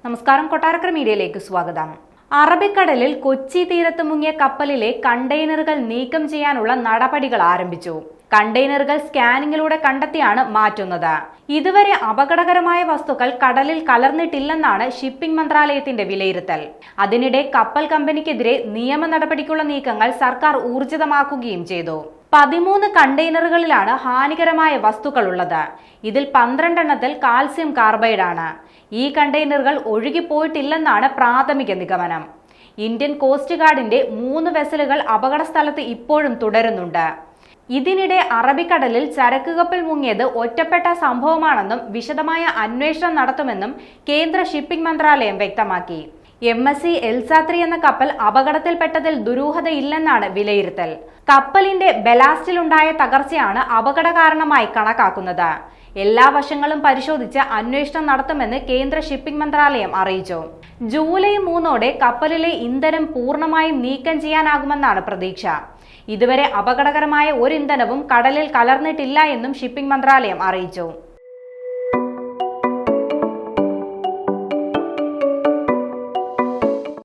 നമസ്കാരം, കൊട്ടാരക്കര മീഡിയയിലേക്ക് സ്വാഗതം. അറബിക്കടലിൽ കൊച്ചി തീരത്ത് മുങ്ങിയ കപ്പലിലെ കണ്ടെയ്നറുകൾ നീക്കം ചെയ്യാനുള്ള നടപടികൾ ആരംഭിച്ചു. കണ്ടെയ്നറുകൾ സ്കാനിങ്ങിലൂടെ കണ്ടെത്തിയാണ് മാറ്റുന്നത്. ഇതുവരെ അപകടകരമായ വസ്തുക്കൾ കടലിൽ കലർന്നിട്ടില്ലെന്നാണ് ഷിപ്പിംഗ് മന്ത്രാലയത്തിന്റെ വിലയിരുത്തൽ. അതിനിടെ കപ്പൽ കമ്പനിക്കെതിരെ നിയമ നടപടിക്കുള്ള നീക്കങ്ങൾ സർക്കാർ ഊർജിതമാക്കുകയും ചെയ്തു. 13 കണ്ടെയ്നറുകളിലാണ് ഹാനികരമായ വസ്തുക്കളുള്ളത്. ഇതിൽ 12 എണ്ണത്തിൽ കാൽസ്യം കാർബൈഡ് ആണ്. ഈ കണ്ടെയ്നറുകൾ ഒഴുകിപ്പോയിട്ടില്ലെന്നാണ് പ്രാഥമിക നിഗമനം. ഇന്ത്യൻ കോസ്റ്റ് ഗാർഡിന്റെ 3 വെസലുകൾ അപകട സ്ഥലത്ത് ഇപ്പോഴും തുടരുന്നുണ്ട്. ഇതിനിടെ അറബിക്കടലിൽ ചരക്ക് കപ്പൽ മുങ്ങിയത് ഒറ്റപ്പെട്ട സംഭവമാണെന്നും വിശദമായ അന്വേഷണം നടത്തുമെന്നും കേന്ദ്ര ഷിപ്പിംഗ് മന്ത്രാലയം വ്യക്തമാക്കി. MSC എൽസാത്രി എന്ന കപ്പൽ അപകടത്തിൽപ്പെട്ടതിൽ ദുരൂഹതയില്ലെന്നാണ് വിലയിരുത്തൽ. കപ്പലിന്റെ ബലാസ്റ്റിലുണ്ടായ തകർച്ചയാണ് അപകട കാരണമായി കണക്കാക്കുന്നത്. എല്ലാ വശങ്ങളും പരിശോധിച്ച് അന്വേഷണം നടത്തുമെന്ന് കേന്ദ്ര ഷിപ്പിംഗ് മന്ത്രാലയം അറിയിച്ചു. ജൂലൈ 3 കപ്പലിലെ ഇന്ധനം പൂർണ്ണമായും നീക്കം ചെയ്യാനാകുമെന്നാണ് പ്രതീക്ഷ. ഇതുവരെ അപകടകരമായ ഒരു ഇന്ധനവും കടലിൽ കലർന്നിട്ടില്ല എന്നും ഷിപ്പിംഗ് മന്ത്രാലയം അറിയിച്ചു.